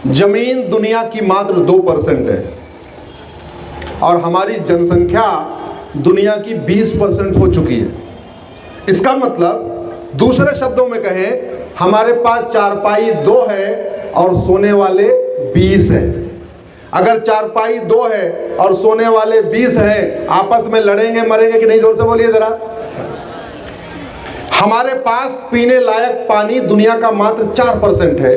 जमीन दुनिया की मात्र 2% है और हमारी जनसंख्या दुनिया की 20% हो चुकी है। इसका मतलब दूसरे शब्दों में कहें, हमारे पास चारपाई 2 है और सोने वाले 20 है। अगर चारपाई 2 है और सोने वाले 20 हैं, आपस में लड़ेंगे मरेंगे कि नहीं? जोर से बोलिए जरा। हमारे पास पीने लायक पानी दुनिया का मात्र 4% है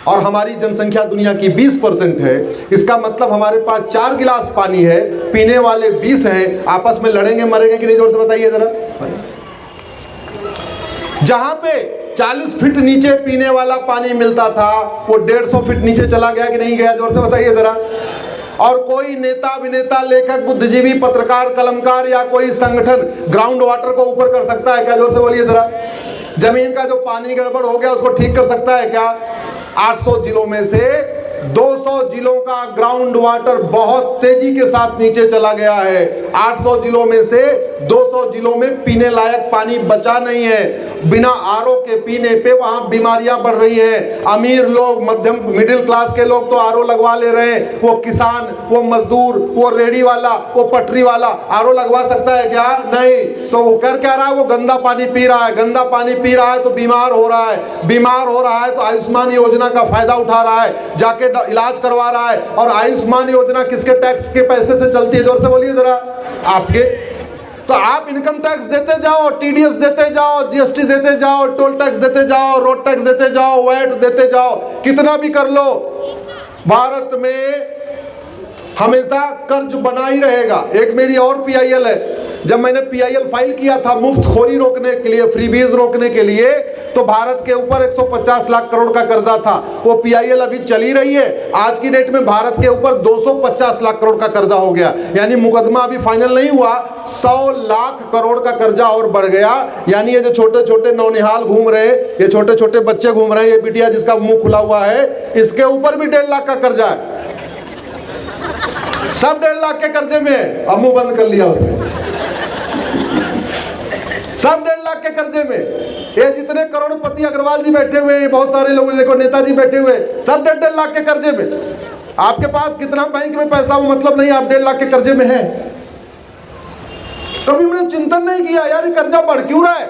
और हमारी जनसंख्या दुनिया की 20% है। इसका मतलब हमारे पास 4 गिलास पानी है, पीने वाले 20 हैं, आपस में लड़ेंगे मरेंगे कि नहीं? जोर से बताइए जरा। जहां पे 40 फीट नीचे पीने वाला पानी मिलता था, वो 150 फीट नीचे चला गया कि नहीं गया? जोर से बताइए जरा। और कोई नेता, अभिनेता, लेखक, बुद्धिजीवी, पत्रकार, कलमकार या कोई संगठन ग्राउंड वाटर को ऊपर कर सकता है क्या? जोर से बोलिए जरा। जमीन का जो पानी गड़बड़ हो गया उसको ठीक कर सकता है क्या? 800 जिलों में से 200 जिलों का ग्राउंड वाटर बहुत तेजी के साथ नीचे चला गया है। 800 जिलों में से 200 जिलों में पीने लायक पानी बचा नहीं है। बिना आरओ के पीने पे वहां बीमारियां बढ़ रही हैं। अमीर लोग, मध्यम मिडिल क्लास के लोग तो आरओ लगवा ले रहे हैं। वो किसान, वो मजदूर, वो रेडी वाला, वो पटरी वाला आरओ लगवा सकता है क्या? नहीं। तो वो कर क्या रहा है? वो गंदा पानी पी रहा है। गंदा पानी पी रहा है तो बीमार हो रहा है। बीमार हो रहा है तो आयुष्मान योजना का फायदा उठा रहा है, जाके इलाज करवा रहा है। और आयुष्मान योजना किसके टैक्स के पैसे से चलती है? जोर से बोलिए जरा। आपके। तो आप इनकम टैक्स देते जाओ, टीडीएस देते जाओ, जीएसटी देते जाओ, टोल टैक्स देते जाओ, रोड टैक्स देते जाओ, वैट देते जाओ, कितना भी कर लो, भारत में हमेशा कर्ज बना ही रहेगा। एक मेरी और पीआईएल है। जब मैंने पीआईएल फाइल किया था मुफ्तखोरी रोकने के लिए, फ्रीबीज रोकने के लिए, तो भारत के ऊपर 150 लाख करोड़ का कर्जा था। वो पीआईएल अभी चली रही है। आज की डेट में भारत के ऊपर 250 लाख करोड़ का कर्जा हो गया। यानी मुकदमा अभी फाइनल नहीं हुआ, 100 लाख करोड़ का कर्जा और बढ़ गया। यानी ये जो छोटे छोटे नौनिहाल घूम रहे, ये छोटे छोटे बच्चे घूम रहे, ये बिटिया जिसका मुंह खुला हुआ है, इसके ऊपर भी 1.5 लाख का कर्जा है। सब 1.5 लाख के कर्जे में, अब मुंह बंद कर लिया उसने। सब 1.5 लाख के कर्जे में। ये जितने करोड़पति अग्रवाल जी बैठे हुए हैं, बहुत सारे लोग देखो, नेताजी बैठे हुए, सब 1.5 लाख के कर्जे में। आपके पास कितना बैंक में पैसा हो मतलब नहीं, आप 1.5 लाख के कर्जे में है। कभी हमने चिंतन नहीं किया यार ये कर्जा बढ़ क्यों रहा है?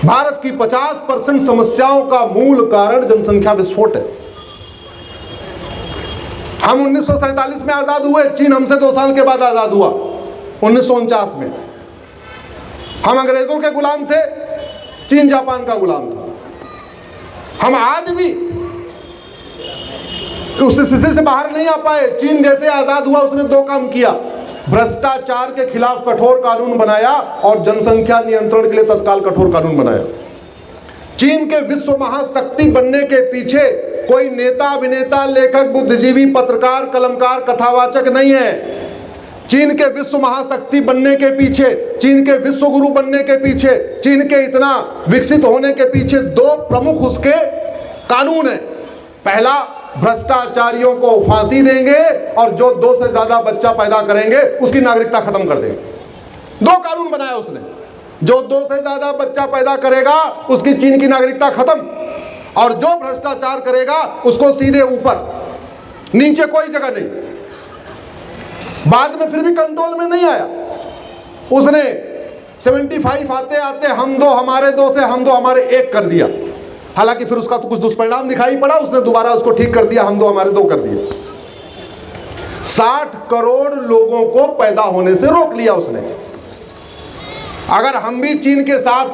भारत की 50% समस्याओं का मूल कारण जनसंख्या विस्फोट है। हम 1947 में आजाद हुए, चीन हमसे 2 साल के बाद आजाद हुआ 1949 में। हम अंग्रेजों के गुलाम थे, चीन जापान का गुलाम था। हम आज भी उस स्थिति से बाहर नहीं आ पाए। चीन जैसे आजाद हुआ उसने 2 काम किया, भ्रष्टाचार के खिलाफ कठोर कानून बनाया और जनसंख्या नियंत्रण के लिए तत्काल कठोर कानून बनाया। चीन के विश्व महाशक्ति बनने के पीछे कोई नेता, अभिनेता, लेखक, बुद्धिजीवी, पत्रकार, कलमकार, कथावाचक नहीं है। चीन के विश्व महाशक्ति बनने के पीछे, चीन के विश्व गुरु बनने के पीछे, चीन के इतना विकसित होने के पीछे 2 प्रमुख उसके कानून है। पहला, भ्रष्टाचारियों को फांसी देंगे और जो 2 से ज्यादा बच्चा पैदा करेंगे उसकी नागरिकता खत्म कर देंगे। 2 कानून बनाया उसने। जो 2 से ज्यादा बच्चा पैदा करेगा उसकी चीन की नागरिकता खत्म, और जो भ्रष्टाचार करेगा उसको सीधे ऊपर, नीचे कोई जगह नहीं। बाद में फिर भी कंट्रोल में नहीं आया। उसने 75 आते आते हम 2 हमारे 2 से हम 2 हमारे 1 कर दिया। हालांकि फिर उसका तो कुछ दुष्परिणाम दिखाई पड़ा, उसने दोबारा उसको ठीक कर दिया, हम 2 हमारे 2 कर दिए। 60 करोड़ लोगों को पैदा होने से रोक लिया उसने। अगर हम भी चीन के साथ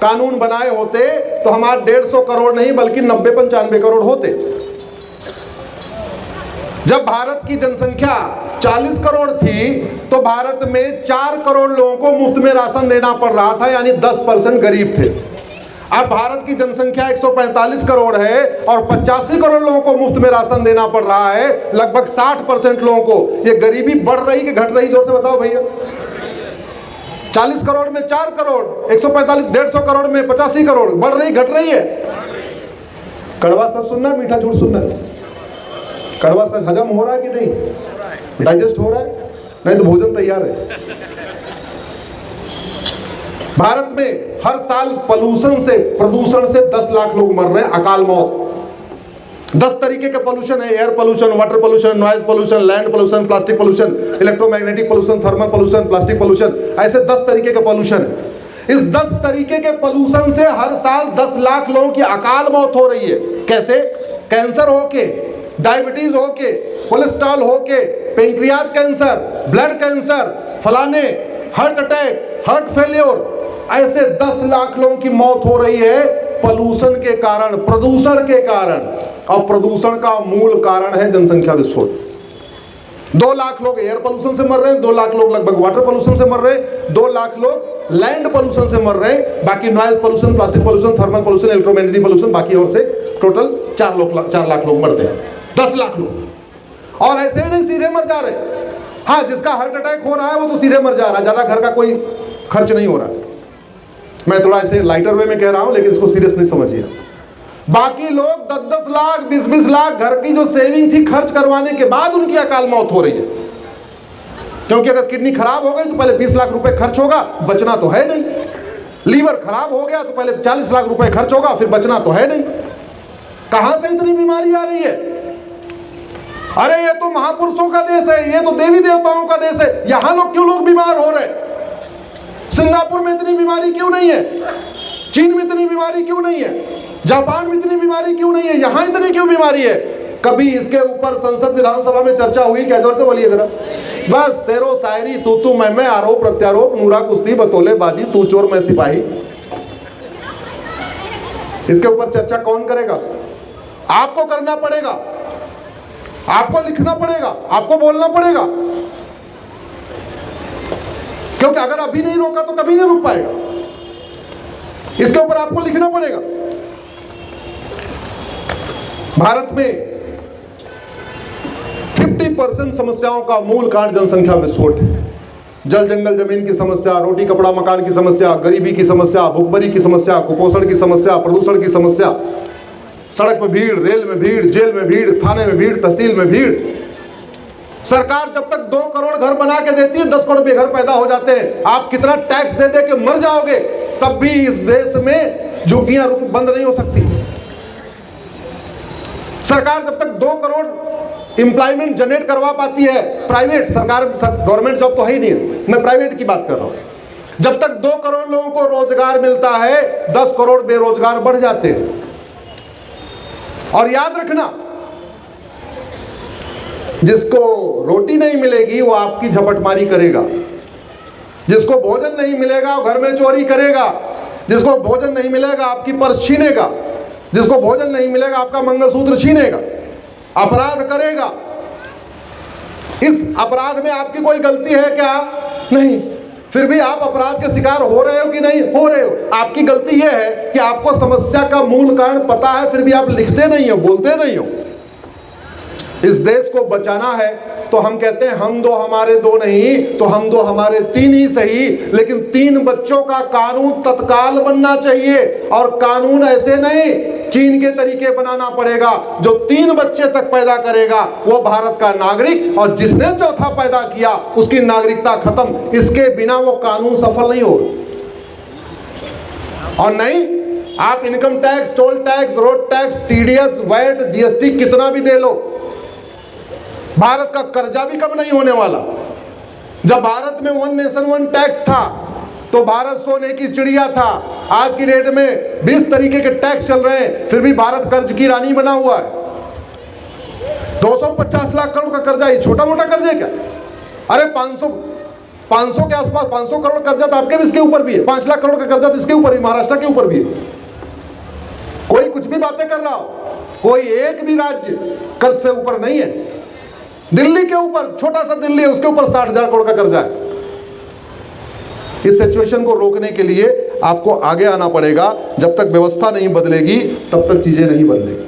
कानून बनाए होते तो हमारे 150 करोड़ नहीं बल्कि 90-95 करोड़ होते। जब भारत की जनसंख्या 40 करोड़ थी तो भारत में 4 करोड़ लोगों को मुफ्त में राशन देना पड़ रहा था, यानी 10% गरीब थे। अब भारत की जनसंख्या 145 करोड़ है और 85 करोड़ लोगों को मुफ्त में राशन देना पड़ रहा है, लगभग 60% लोगों को। ये गरीबी बढ़ रही कि घट रही? जोर से बताओ भैया। 40 करोड़ में 4 करोड़, 145, 150 करोड़ में 85 करोड़, बढ़ रही घट रही है? कड़वा सच सुनना, मीठा झूठ सुनना। कड़वा सच हजम हो रहा है कि नहीं? डाइजेस्ट हो रहा है? नहीं तो भोजन तैयार है। भारत में हर साल प्रदूषण से 10 लाख लोग मर रहे हैं, अकाल मौत। 10 तरीके के पोल्यूशन है, air pollution, water pollution, noise pollution, land pollution, plastic pollution, electromagnetic pollution, thermal pollution, plastic pollution, ऐसे 10 तरीके के पोल्यूशन है। इस 10 तरीके के पोल्यूशन से हर साल 10 लाख लोगों की अकाल मौत हो रही है। कैसे? कैंसर होके, डायबिटीज होके, कोलेस्ट्रॉल होके, पेंक्रियाज कैंसर, ब्लड कैंसर, फलाने, हार्ट अटैक, हार्ट फेलियर, ऐसे 10 लाख लोगों की मौत हो रही है पोल्यूशन के कारण, प्रदूषण के कारण। और प्रदूषण का मूल कारण है जनसंख्या विस्फोट। 2 लाख लोग एयर पोल्यूशन से मर रहे हैं, 2 लाख लोग लगभग वाटर पोल्यूशन से मर रहे हैं, 2 लाख लोग लैंड पोल्यूशन से मर रहे हैं, बाकी noise pollution, plastic pollution, thermal pollution, electromagnetic pollution, बाकी और से टोटल 4 लाख लोग मरते हैं। 10 लाख लोग, और ऐसे ही नहीं सीधे मर जा रहे। हाँ, जिसका हार्ट अटैक हो रहा है वो तो सीधे मर जा रहा है, ज्यादा घर का कोई खर्च नहीं हो रहा। मैं थोड़ा ऐसे लाइटर वे में कह रहा हूं, लेकिन इसको सीरियस नहीं समझिए। बाकी लोग 10-10 लाख, 20-20 लाख घर की जो सेविंग थी खर्च करवाने के बाद उनकी अकाल मौत हो रही है। क्योंकि अगर किडनी खराब हो गई तो पहले 20 लाख रुपए खर्च होगा, बचना तो है नहीं। लीवर खराब हो गया तो पहले 40 लाख रुपए खर्च होगा, फिर बचना तो है नहीं। कहां से इतनी बीमारी आ रही है? अरे ये तो महापुरुषों का देश है, ये तो देवी देवताओं का देश है, यहां लोग बीमार हो रहे हैं? सिंगापुर में इतनी बीमारी क्यों नहीं है? चीन में इतनी बीमारी क्यों नहीं है? जापान में इतनी बीमारी क्यों नहीं है? यहां इतनी क्यों बीमारी है? कभी इसके ऊपर संसद विधानसभा में चर्चा हुई क्या? जोर से बोलिए जरा। बस शेरो शायरी, तू मैं, आरोप प्रत्यारोप, नूरा कुश्ती, बतौले बाजी, तू चोर मैं सिपाही। इसके ऊपर चर्चा कौन करेगा? आपको करना पड़ेगा, आपको लिखना पड़ेगा, आपको बोलना पड़ेगा। क्योंकि अगर अभी नहीं रोका तो कभी नहीं रुक पाएगा। इसके ऊपर आपको लिखना पड़ेगा। भारत में 50% समस्याओं का मूल कारण जनसंख्या विस्फोट है। जल जंगल जमीन की समस्या, रोटी कपड़ा मकान की समस्या, गरीबी की समस्या, भूखमरी की समस्या, कुपोषण की समस्या, प्रदूषण की समस्या, सड़क में भीड़, रेल में भीड़, जेल में भीड़, थाने में भीड़, तहसील में भीड़। सरकार जब तक 2 करोड़ घर बना के देती है, 10 करोड़ बेघर पैदा हो जाते हैं। आप कितना टैक्स दे दे के मर जाओगे, तब भी इस देश में झुग्गियां बंद नहीं हो सकती। सरकार जब तक 2 करोड़ एम्प्लॉयमेंट जनरेट करवा पाती है, प्राइवेट, सरकार गवर्नमेंट जॉब तो है ही नहीं, मैं प्राइवेट की बात कर रहा हूं। जब तक 2 करोड़ लोगों को रोजगार मिलता है, 10 करोड़ बेरोजगार बढ़ जाते हैं। और याद रखना, जिसको रोटी नहीं मिलेगी वो आपकी झपटमारी करेगा, जिसको भोजन नहीं मिलेगा वो घर में चोरी करेगा, जिसको भोजन नहीं मिलेगा आपकी पर्स छीनेगा, जिसको भोजन नहीं मिलेगा आपका मंगलसूत्र छीनेगा, अपराध करेगा। इस अपराध में आपकी कोई गलती है क्या? नहीं। फिर भी आप अपराध के शिकार हो रहे हो कि नहीं हो रहे हो? आपकी गलती यह है कि आपको समस्या का मूल कारण पता है, फिर भी आप लिखते नहीं हो, बोलते नहीं हो। इस देश को बचाना है तो हम कहते हैं हम 2 हमारे 2 नहीं, तो हम 2 हमारे 3 ही सही, लेकिन 3 बच्चों का कानून तत्काल बनना चाहिए। और कानून ऐसे नहीं, चीन के तरीके बनाना पड़ेगा। जो 3 बच्चे तक पैदा करेगा वो भारत का नागरिक, और जिसने चौथा पैदा किया उसकी नागरिकता खत्म। इसके बिना वो कानून सफल नहीं होगा। और नहीं, आप income tax, toll tax, road tax, TDS, VAT, GST कितना भी दे लो, भारत का कर्जा भी कम नहीं होने वाला। जब भारत में 1 नेशन 1 टैक्स था तो भारत सोने की चिड़िया था। आज की डेट में 20 तरीके के टैक्स चल रहे हैं, फिर भी भारत कर्ज की रानी बना हुआ है। 250 लाख करोड़ का कर्जा, ये छोटा मोटा कर्जा है क्या? अरे 500 के आसपास, 500 करोड़ कर्जा तो आपके भी इसके ऊपर भी है, 5 लाख करोड़ का कर्जा तो इसके ऊपर भी, महाराष्ट्र के ऊपर भी है। कोई कुछ भी बातें कर रहा हो, कोई एक भी राज्य कर्ज से ऊपर नहीं है। दिल्ली के ऊपर, छोटा सा दिल्ली है, उसके ऊपर 60,000 करोड़ का कर्जा है। इस सिचुएशन को रोकने के लिए आपको आगे आना पड़ेगा। जब तक व्यवस्था नहीं बदलेगी तब तक चीजें नहीं बदलेगी।